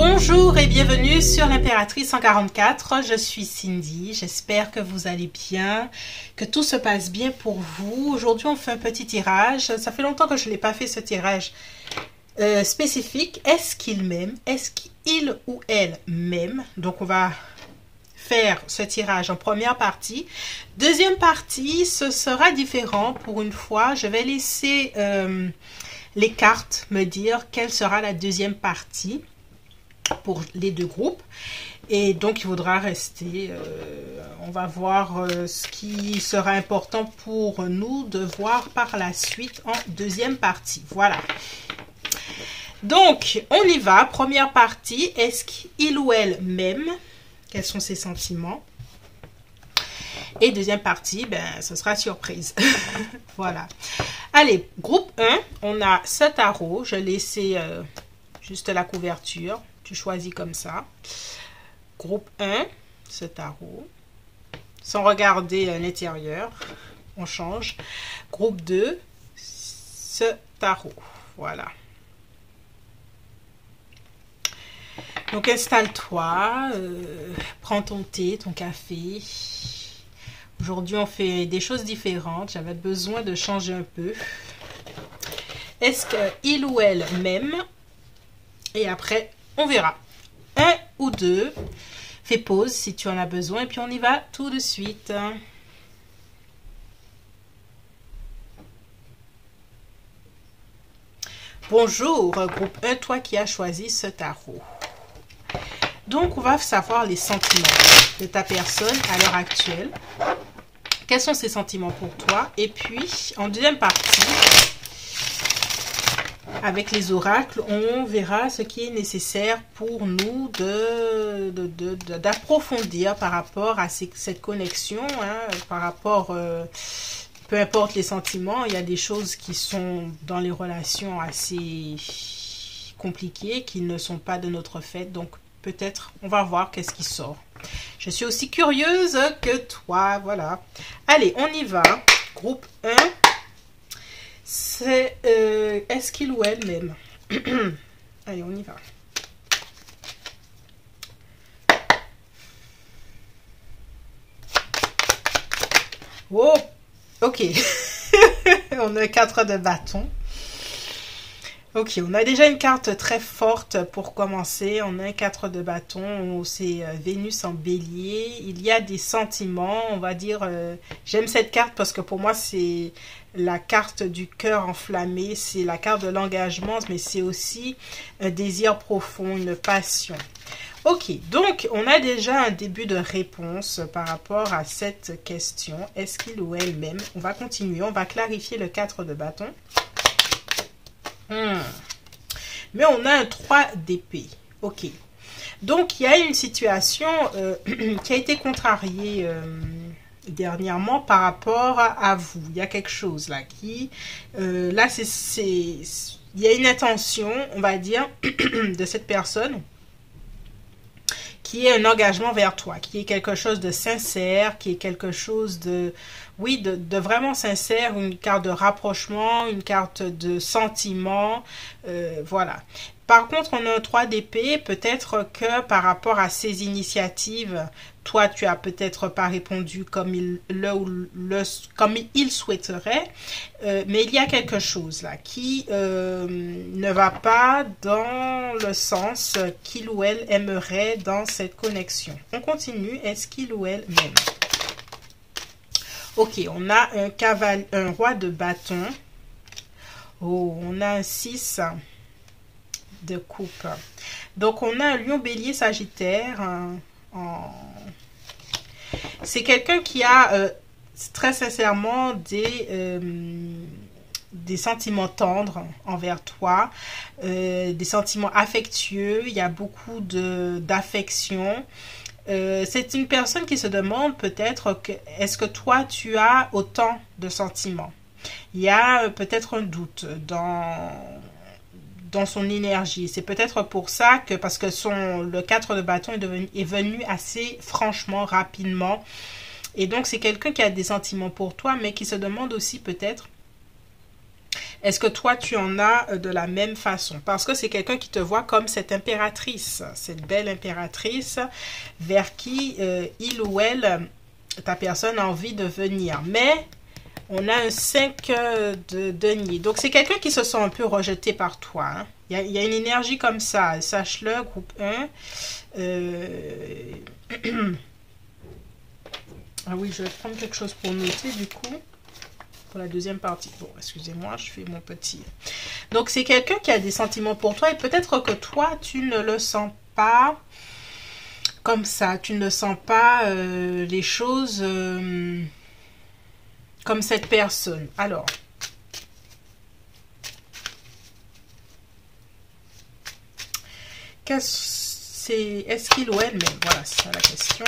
Bonjour et bienvenue sur l'Impératrice 144, je suis Cindy, j'espère que vous allez bien, que tout se passe bien pour vous. Aujourd'hui on fait un petit tirage, ça fait longtemps que je n'ai pas fait ce tirage spécifique. Est-ce qu'il m'aime? Est-ce qu'il ou elle m'aime? Donc on va faire ce tirage en première partie. Deuxième partie, ce sera différent pour une fois, je vais laisser les cartes me dire quelle sera la deuxième partie pour les deux groupes, et donc il faudra rester, on va voir ce qui sera important pour nous de voir par la suite en deuxième partie. Voilà, donc on y va. Première partie, est-ce qu'il ou elle m'aime? Quels sont ses sentiments? Et deuxième partie, ben ce sera surprise. Voilà, allez, groupe 1, on a ce tarot, je laissais juste la couverture. Tu choisis comme ça. Groupe 1, ce tarot. Sans regarder l'intérieur, on change. Groupe 2, ce tarot. Voilà. Donc installe-toi, prends ton thé, ton café. Aujourd'hui, on fait des choses différentes. J'avais besoin de changer un peu. Est-ce qu'il ou elle m'aime? Et après, on verra. 1 ou 2. Fais pause si tu en as besoin. Et puis on y va tout de suite. Bonjour, groupe 1, toi qui as choisi ce tarot. Donc, on va savoir les sentiments de ta personne à l'heure actuelle. Quels sont ses sentiments pour toi? Et puis, en deuxième partie, avec les oracles, on verra ce qui est nécessaire pour nous d'approfondir par rapport à cette connexion, hein, par rapport, peu importe les sentiments, il y a des choses qui sont dans les relations assez compliquées, qui ne sont pas de notre fait, donc peut-être on va voir qu'est-ce qui sort. Je suis aussi curieuse que toi, voilà. Allez, on y va. Groupe 1. C'est est-ce qu'il ou elle m'aime? Allez, on y va. Oh, ok. On a 4 de bâton. Ok, on a déjà une carte très forte pour commencer. On a un 4 de bâton, c'est Vénus en bélier. Il y a des sentiments, on va dire, j'aime cette carte parce que pour moi c'est la carte du cœur enflammé, c'est la carte de l'engagement, mais c'est aussi un désir profond, une passion. Ok, donc on a déjà un début de réponse par rapport à cette question. Est-ce qu'il ou elle m'aime? On va continuer, on va clarifier le 4 de bâton. Mais on a un 3 d'épée. Ok. Donc, il y a une situation qui a été contrariée dernièrement par rapport à vous. Il y a quelque chose là qui... là, il y a une intention, on va dire, de cette personne qui est un engagement vers toi, qui est quelque chose de sincère, qui est quelque chose de, oui, de vraiment sincère, une carte de rapprochement, une carte de sentiment, voilà. Par contre, on a un 3 d'épée, peut-être que par rapport à ces initiatives, toi, tu as peut-être pas répondu comme comme il souhaiterait, mais il y a quelque chose là qui ne va pas dans le sens qu'il ou elle aimerait dans cette connexion. On continue. Est-ce qu'il ou elle m'aime? Ok, on a un roi de bâton. Oh, on a un 6 de coupe. Donc, on a un lion, bélier, sagittaire. C'est quelqu'un qui a très sincèrement des sentiments tendres envers toi, des sentiments affectueux. Il y a beaucoup d'affection. C'est une personne qui se demande peut-être est-ce que toi tu as autant de sentiments. Il y a peut-être un doute dans son énergie. C'est peut-être pour ça que, parce que le 4 de bâton est venu assez franchement, rapidement. Et donc, c'est quelqu'un qui a des sentiments pour toi, mais qui se demande aussi peut-être Est-ce que toi, tu en as de la même façon? Parce que c'est quelqu'un qui te voit comme cette impératrice, cette belle impératrice vers qui il ou elle, ta personne a envie de venir. Mais on a un 5 de denier. Donc, c'est quelqu'un qui se sent un peu rejeté par toi. Hein. Il y a une énergie comme ça. Sache-le, groupe 1. Ah oui, je vais prendre quelque chose pour noter du coup. Pour la deuxième partie. Bon, excusez-moi, je fais mon petit. Donc, c'est quelqu'un qui a des sentiments pour toi. Et peut-être que toi, tu ne le sens pas comme ça. Tu ne sens pas les choses... comme cette personne. Alors, est-ce qu'il ou elle-même? Voilà, c'est ça la question.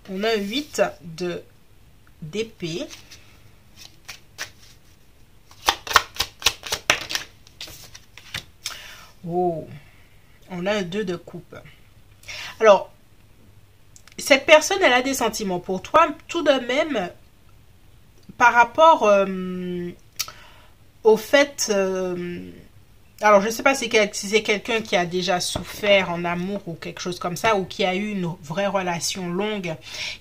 On a 8 d'épée. Oh, on a un 2 de coupe. Alors, cette personne, elle a des sentiments pour toi, tout de même, par rapport au fait... alors, je ne sais pas si c'est quelqu'un qui a déjà souffert en amour ou quelque chose comme ça, ou qui a eu une vraie relation longue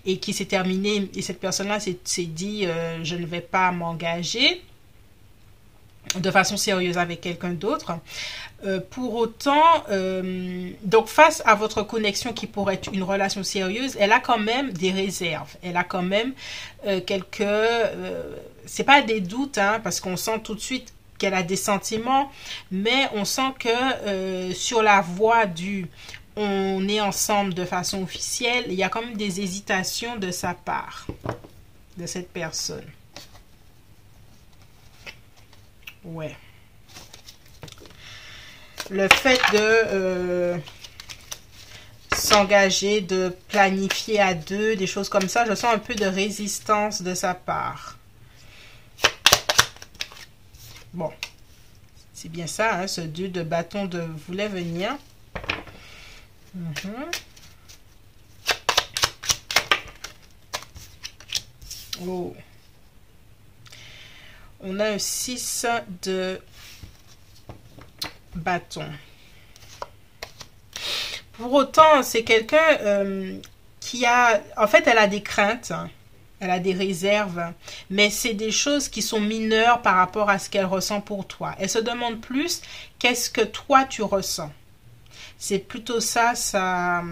et qui s'est terminée, et cette personne-là s'est dit je ne vais pas m'engager de façon sérieuse avec quelqu'un d'autre. Pour autant, donc face à votre connexion qui pourrait être une relation sérieuse, elle a quand même des réserves. Elle a quand même quelques... c'est pas des doutes, hein, parce qu'on sent tout de suite qu'elle a des sentiments, mais on sent que sur la voie du on est ensemble de façon officielle, il y a quand même des hésitations de sa part, de cette personne. Ouais. Le fait de s'engager, de planifier à deux, des choses comme ça, je sens un peu de résistance de sa part. Bon, c'est bien ça, hein, ce 2 de bâton de voulait venir. Oh. On a un 6 de bâton. Pour autant, c'est quelqu'un qui a... En fait, elle a des craintes, hein. Elle a des réserves, mais c'est des choses qui sont mineures par rapport à ce qu'elle ressent pour toi. Elle se demande plus qu'est-ce que toi tu ressens. C'est plutôt ça, sa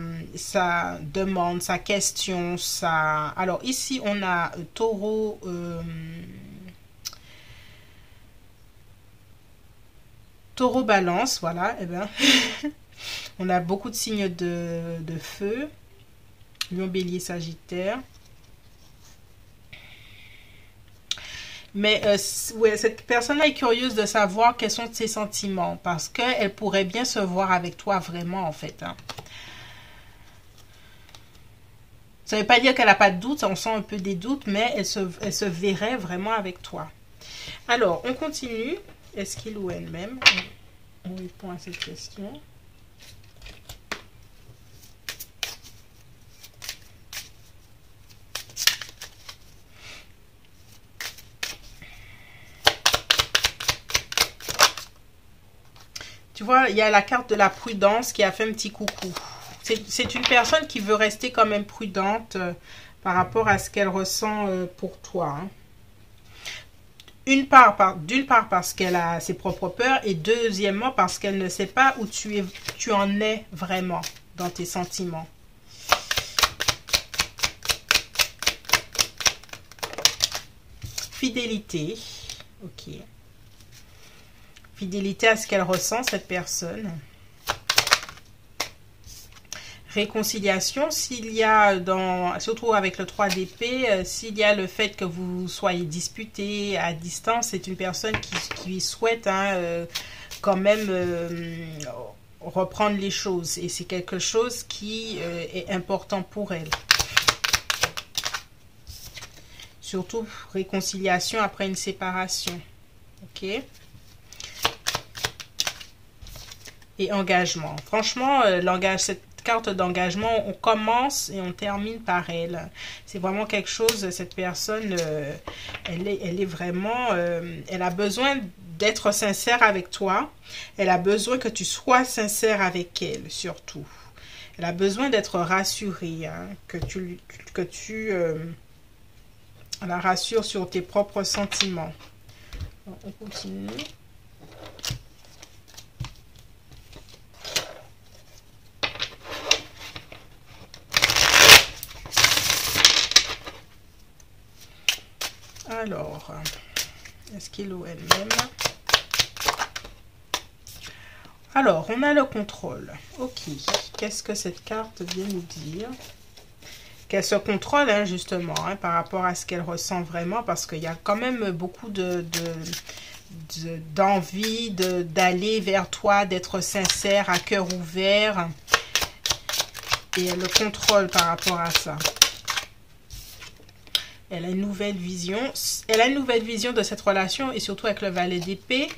demande, sa question, sa... Alors ici, on a taureau... Taureau balance, voilà, eh ben, on a beaucoup de signes de feu, lion, bélier, sagittaire. Mais ouais, cette personne-là est curieuse de savoir quels sont ses sentiments, parce qu'elle pourrait bien se voir avec toi vraiment, en fait. Hein. Ça ne veut pas dire qu'elle n'a pas de doute, on sent un peu des doutes, mais elle se verrait vraiment avec toi. Alors, on continue. Est-ce qu'il ou elle-même? On répond à cette question. Tu vois, il y a la carte de la prudence qui a fait un petit coucou. C'est une personne qui veut rester quand même prudente par rapport à ce qu'elle ressent pour toi. Hein. D'une part parce qu'elle a ses propres peurs et deuxièmement parce qu'elle ne sait pas où tu en es vraiment dans tes sentiments. Fidélité. Ok. Fidélité à ce qu'elle ressent, cette personne. Réconciliation, s'il y a, surtout avec le 3 d'épée, s'il y a le fait que vous soyez disputés à distance, c'est une personne qui souhaite quand même reprendre les choses. Et c'est quelque chose qui est important pour elle. Surtout réconciliation après une séparation. Ok. Et engagement. Franchement, carte d'engagement, on commence et on termine par elle. C'est vraiment quelque chose, cette personne, elle est vraiment, elle a besoin d'être sincère avec toi. Elle a besoin que tu sois sincère avec elle, surtout. Elle a besoin d'être rassurée, hein, que tu la rassures sur tes propres sentiments. Bon, on continue. Alors, est-ce qu'il ou elle-même? Alors, on a le contrôle. Ok, qu'est-ce que cette carte vient nous dire? Qu'elle se contrôle, hein, justement, hein, par rapport à ce qu'elle ressent vraiment, parce qu'il y a quand même beaucoup d'envie d'aller vers toi, d'être sincère, à cœur ouvert. Et elle le contrôle par rapport à ça. Elle a une nouvelle vision. Elle a une nouvelle vision de cette relation et surtout avec le valet d'épée.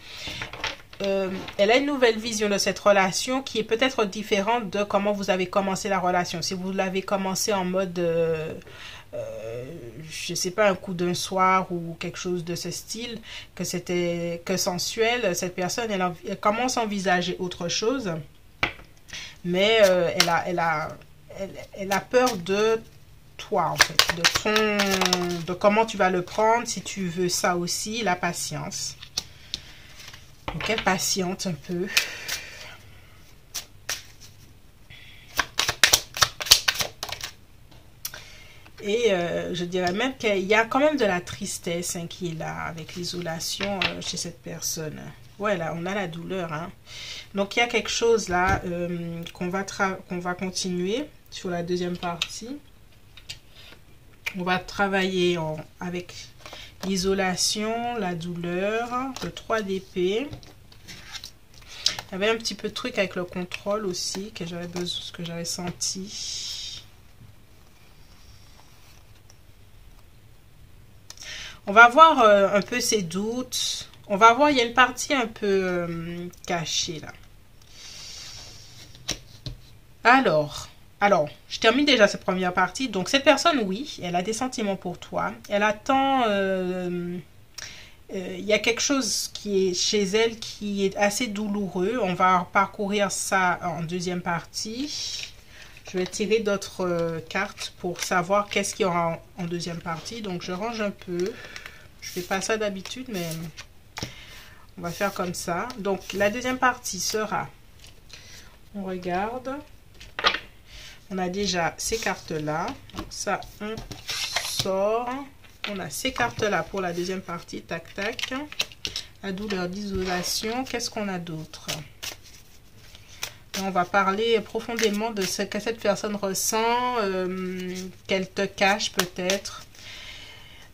Elle a une nouvelle vision de cette relation qui est peut-être différente de comment vous avez commencé la relation. Si vous l'avez commencé en mode, je sais pas, un coup d'un soir ou quelque chose de ce style, que c'était que sensuel, cette personne, elle commence à envisager autre chose. Mais elle a peur de toi, en fait, de comment tu vas le prendre, si tu veux ça aussi, la patience. Donc elle patiente un peu. Et je dirais même qu'il y a quand même de la tristesse, hein, qui est là avec l'isolation chez cette personne. Ouais, là, on a la douleur, hein. Donc il y a quelque chose là qu'on va continuer sur la deuxième partie. On va travailler avec l'isolation, la douleur, le 3 d'épée. Il y avait un petit peu de truc avec le contrôle aussi que j'avais senti. On va voir un peu ses doutes. On va voir, il y a une partie un peu cachée là. Alors, je termine déjà cette première partie. Donc, cette personne, oui, elle a des sentiments pour toi. Elle attend... il y a quelque chose qui est chez elle qui est assez douloureux. On va parcourir ça en deuxième partie. Je vais tirer d'autres cartes pour savoir qu'est-ce qu'il y aura en deuxième partie. Donc, je range un peu. Je fais pas ça d'habitude, mais on va faire comme ça. Donc, la deuxième partie sera... On regarde... On a déjà ces cartes-là. Donc ça, on sort. On a ces cartes-là pour la deuxième partie. Tac, tac. La douleur d'isolation. Qu'est-ce qu'on a d'autre? On va parler profondément de ce que cette personne ressent. Qu'elle te cache peut-être.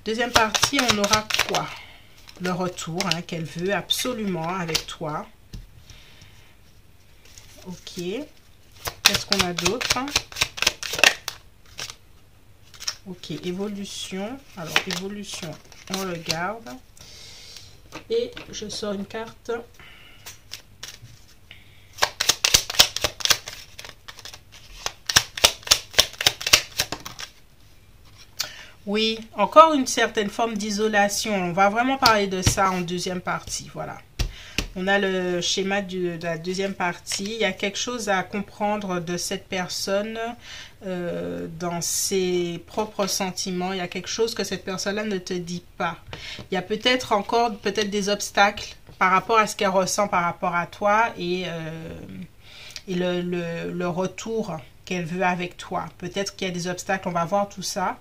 Deuxième partie, on aura quoi? Le retour, hein, qu'elle veut absolument avec toi. Ok. Qu'est-ce qu'on a d'autre? Ok, évolution. Alors, évolution, on le garde. Et je sors une carte. Oui, encore une certaine forme d'isolation. On va vraiment parler de ça en deuxième partie. Voilà. On a le schéma de la deuxième partie. Il y a quelque chose à comprendre de cette personne dans ses propres sentiments. Il y a quelque chose que cette personne-là ne te dit pas. Il y a peut-être encore des obstacles par rapport à ce qu'elle ressent par rapport à toi et le retour qu'elle veut avec toi. Peut-être qu'il y a des obstacles, on va voir tout ça.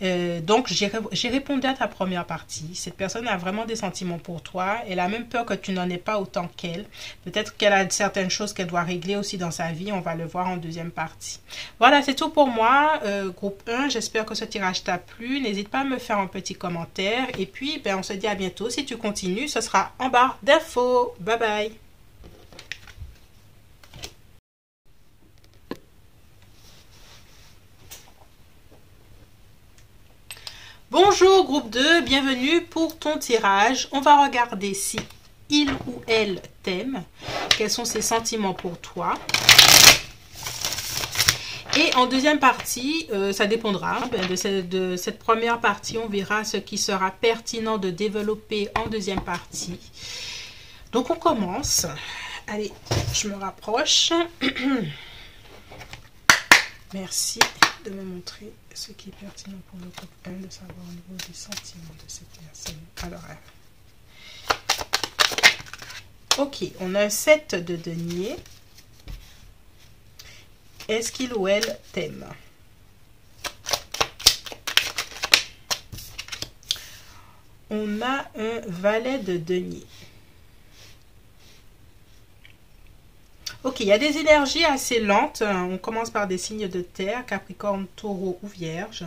Donc, j'ai répondu à ta première partie. Cette personne a vraiment des sentiments pour toi. Elle a même peur que tu n'en aies pas autant qu'elle. Peut-être qu'elle a certaines choses qu'elle doit régler aussi dans sa vie. On va le voir en deuxième partie. Voilà, c'est tout pour moi. Groupe 1, j'espère que ce tirage t'a plu. N'hésite pas à me faire un petit commentaire. Et puis, on se dit à bientôt. Si tu continues, ce sera en barre d'infos. Bye bye. Bonjour groupe 2, bienvenue pour ton tirage. On va regarder si il ou elle t'aime. Quels sont ses sentiments pour toi. Et en deuxième partie, ça dépendra de cette première partie. On verra ce qui sera pertinent de développer en deuxième partie. Donc on commence. Allez, je me rapproche. Merci de me montrer ce qui est pertinent pour le groupe 1, de savoir au niveau des sentiments de cette personne. Alors, ok, on a un 7 de denier. Est-ce qu'il ou elle t'aime? On a un valet de denier. Ok, il y a des énergies assez lentes. On commence par des signes de terre, Capricorne, Taureau ou Vierge.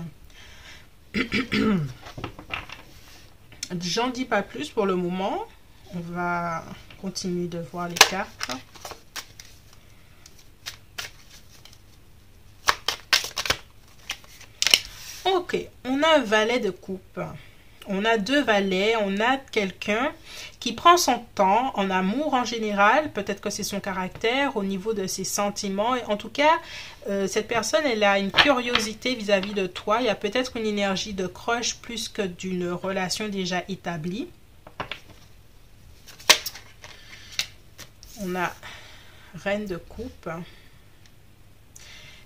J'en dis pas plus pour le moment. On va continuer de voir les cartes. Ok, on a un valet de coupe. On a deux valets, on a quelqu'un qui prend son temps en amour en général. Peut-être que c'est son caractère au niveau de ses sentiments. En tout cas, cette personne, elle a une curiosité vis-à-vis de toi. Il y a peut-être une énergie de crush plus que d'une relation déjà établie. On a Reine de coupe.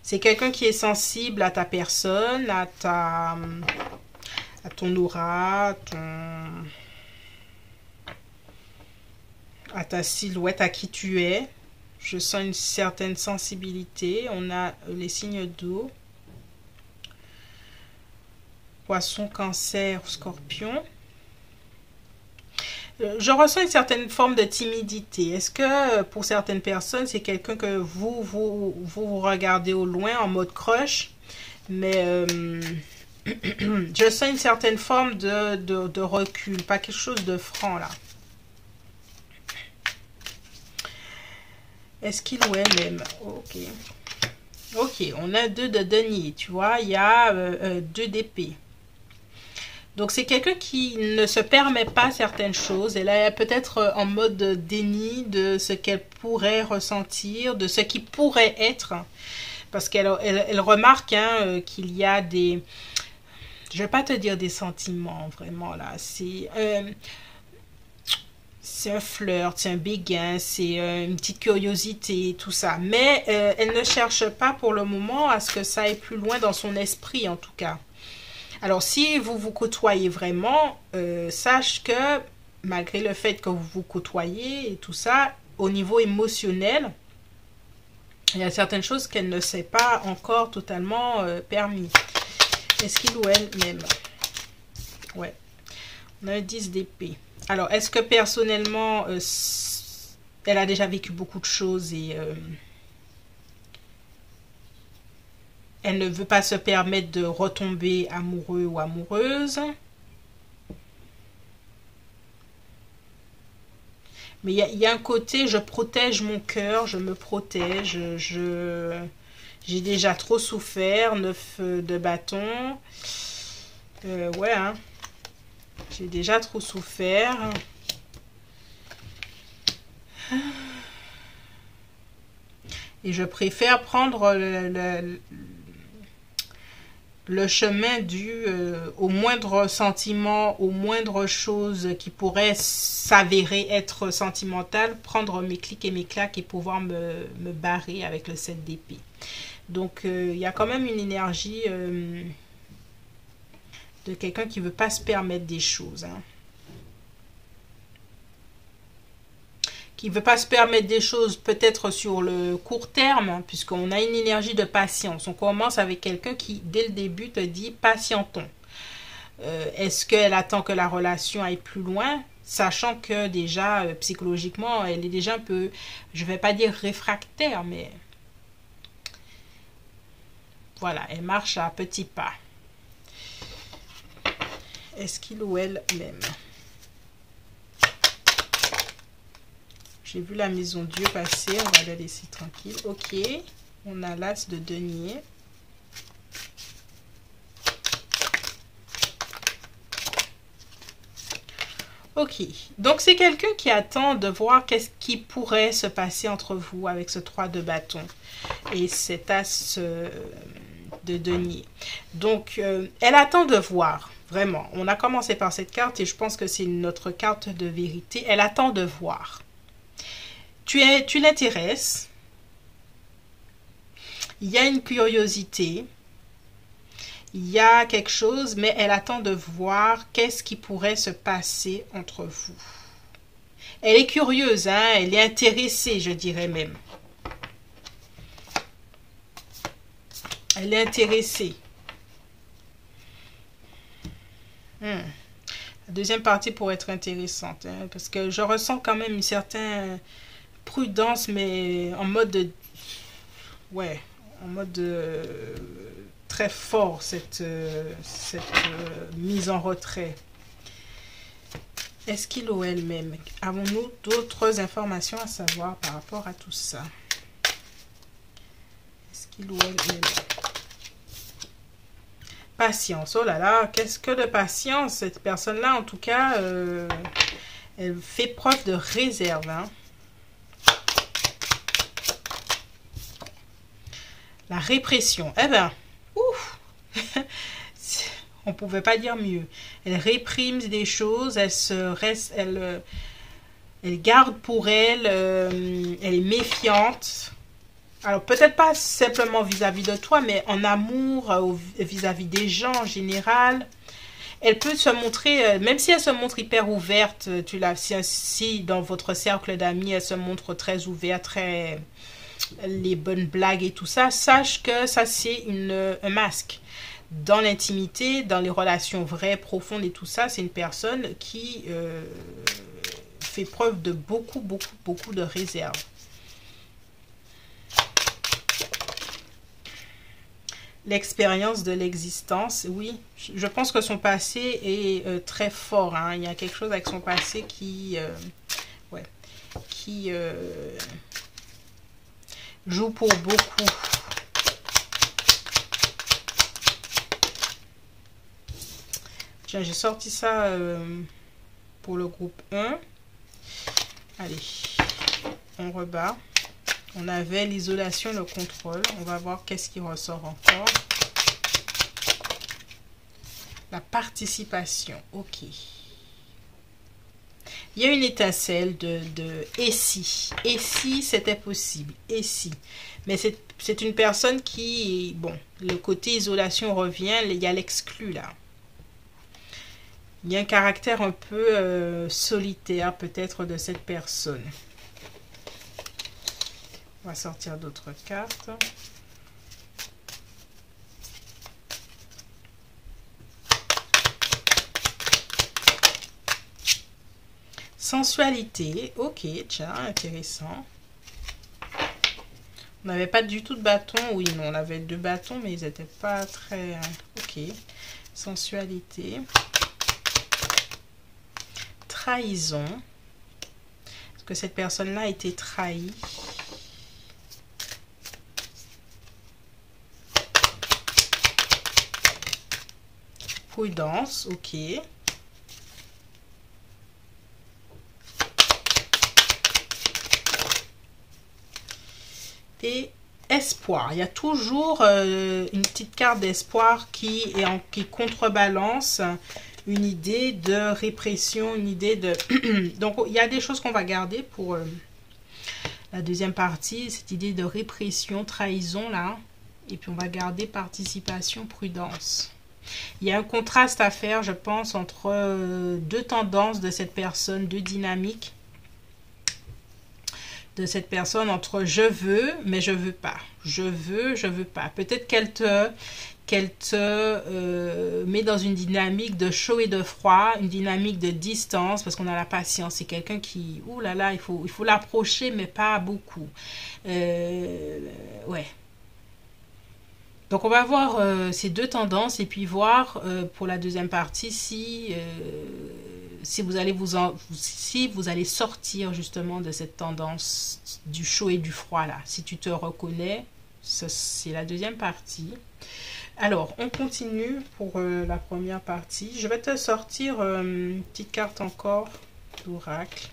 C'est quelqu'un qui est sensible à ta personne, à ton aura, à ta silhouette, à qui tu es. Je sens une certaine sensibilité. On a les signes d'eau. Poisson, Cancer, Scorpion. Je ressens une certaine forme de timidité. Est-ce que pour certaines personnes, c'est quelqu'un que vous regardez au loin en mode crush, mais je sens une certaine forme de recul, pas quelque chose de franc là. Est-ce qu'il ou elle m'aime? Ok. Ok, on a 2 de denier, tu vois, il y a 2 d'épée. Donc, c'est quelqu'un qui ne se permet pas certaines choses. Elle est peut-être en mode déni de ce qu'elle pourrait ressentir, de ce qui pourrait être. Parce qu'elle remarque qu'il y a des... Je ne vais pas te dire des sentiments, vraiment, là. C'est un flirt, c'est un béguin, c'est une petite curiosité, tout ça. Mais elle ne cherche pas pour le moment à ce que ça aille plus loin dans son esprit, en tout cas. Alors, si vous vous côtoyez vraiment, sache que malgré le fait que vous vous côtoyez et tout ça, au niveau émotionnel, il y a certaines choses qu'elle ne sait pas encore totalement permis. Est-ce qu'il ou elle m'aime? Ouais. On a un 10 d'épée. Alors, est-ce que personnellement, elle a déjà vécu beaucoup de choses et... elle ne veut pas se permettre de retomber amoureux ou amoureuse. Mais il y a un côté, je protège mon cœur, je me protège. J'ai déjà trop souffert, 9 de bâton. Ouais, hein. J'ai déjà trop souffert. Et je préfère prendre le chemin dû au moindre sentiment, aux moindres choses qui pourraient s'avérer être sentimentales, prendre mes clics et mes claques et pouvoir me barrer avec le 7 d'épée. Donc, il y a quand même une énergie de quelqu'un qui ne veut pas se permettre des choses. Hein. Qui ne veut pas se permettre des choses peut-être sur le court terme, puisqu'on a une énergie de patience. On commence avec quelqu'un qui, dès le début, te dit « patientons ». Est-ce qu'elle attend que la relation aille plus loin, sachant que déjà, psychologiquement, elle est déjà un peu, je ne vais pas dire réfractaire, mais voilà, elle marche à petits pas. Est-ce qu'il ou elle m'aime? J'ai vu la maison Dieu passer, on va la laisser tranquille. Ok, on a l'as de denier. Ok, donc c'est quelqu'un qui attend de voir qu'est-ce qui pourrait se passer entre vous avec ce 3 de bâton et cet as de denier. Donc, elle attend de voir, vraiment. On a commencé par cette carte et je pense que c'est notre carte de vérité. Elle attend de voir. Tu l'intéresses. Il y a une curiosité. Il y a quelque chose, mais elle attend de voir qu'est-ce qui pourrait se passer entre vous. Elle est curieuse, hein? Elle est intéressée, je dirais même. Elle est intéressée. La deuxième partie pourrait être intéressante, hein, parce que je ressens quand même une certaine prudence, mais en mode... ouais, en mode... très fort, cette mise en retrait. Est-ce qu'il ou elle-même? Avons-nous d'autres informations à savoir par rapport à tout ça? Est-ce qu'il ou elle-même? Patience, oh là là, qu'est-ce que de patience? Cette personne-là, en tout cas, elle fait preuve de réserve. Hein. La répression, eh ben, ouf, on pouvait pas dire mieux. Elle réprime des choses, elle garde pour elle, elle est méfiante. Alors, peut-être pas simplement vis-à-vis de toi, mais en amour, vis-à-vis des gens en général. Elle peut se montrer, même si elle se montre hyper ouverte, si dans votre cercle d'amis, elle se montre très ouverte, très les bonnes blagues et tout ça, sache que ça, c'est un masque. Dans l'intimité, dans les relations vraies, profondes et tout ça, c'est une personne qui fait preuve de beaucoup de réserve. L'expérience de l'existence, oui. Je pense que son passé est très fort. Hein. Il y a quelque chose avec son passé qui joue pour beaucoup. Tiens, j'ai sorti ça pour le groupe 1. Allez, on rebat. On avait l'isolation, le contrôle. On va voir qu'est-ce qui ressort encore. La participation. Ok. Il y a une étincelle de et si. Et si c'était possible. Et si. Mais c'est une personne qui... Bon, le côté isolation revient. Il y a l'exclu là. Il y a un caractère un peu solitaire peut-être de cette personne. On va sortir d'autres cartes. Sensualité. Ok, tiens, intéressant. On n'avait pas du tout de bâton. Oui, non, on avait 2 bâtons, mais ils n'étaient pas très... Ok. Sensualité. Trahison. Est-ce que cette personne-là a été trahie? Prudence, ok. Et espoir. Il y a toujours une petite carte d'espoir qui contrebalance une idée de répression, une idée de... Donc, il y a des choses qu'on va garder pour la deuxième partie, cette idée de répression, trahison, là. Et puis, on va garder participation, prudence. Il y a un contraste à faire, je pense, entre 2 tendances de cette personne, 2 dynamiques de cette personne, entre je veux, mais je veux pas. Je veux pas. Peut-être qu'elle te met dans une dynamique de chaud et de froid, une dynamique de distance, parce qu'on a la patience. C'est quelqu'un qui, ouh là là, il faut l'approcher, mais pas beaucoup. Ouais. Donc, on va voir ces 2 tendances et puis voir pour la deuxième partie si vous allez sortir justement de cette tendance du chaud et du froid là. Si tu te reconnais, c'est la deuxième partie. Alors, on continue pour la première partie. Je vais te sortir une petite carte encore d'oracle.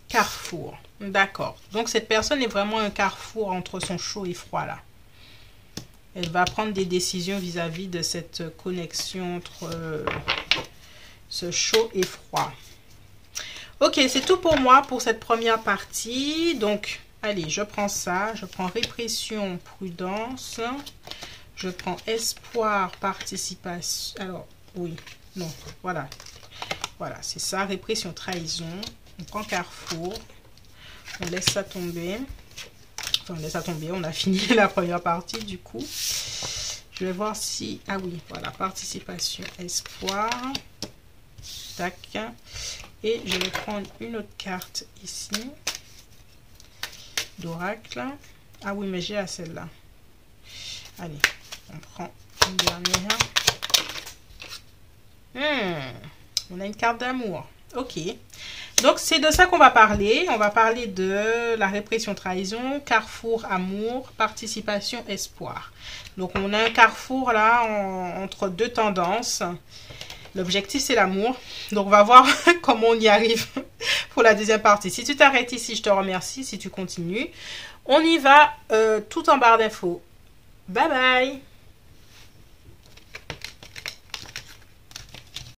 Carrefour. D'accord. Donc, cette personne est vraiment un carrefour entre son chaud et froid là. Elle va prendre des décisions vis-à-vis de cette connexion entre ce chaud et froid. Ok, c'est tout pour moi pour cette première partie. Donc, allez, je prends ça. Je prends répression, prudence. Je prends espoir, participation. Alors, oui, non, voilà. Voilà, c'est ça. Répression, trahison. On prend carrefour. On laisse ça tomber. Enfin, on laisse ça tomber. On a fini la première partie, du coup. Je vais voir si... Ah oui, voilà. Participation, espoir. Tac. Et je vais prendre une autre carte ici. D'oracle. Ah oui, mais j'ai à celle-là. Allez, on prend une dernière. On a une carte d'amour. Ok. Donc, c'est de ça qu'on va parler. On va parler de la répression, trahison, carrefour, amour, participation, espoir. Donc, on a un carrefour là entre deux tendances. L'objectif, c'est l'amour. Donc, on va voir comment on y arrive pour la deuxième partie. Si tu t'arrêtes ici, je te remercie. Si tu continues, on y va tout en barre d'infos. Bye bye!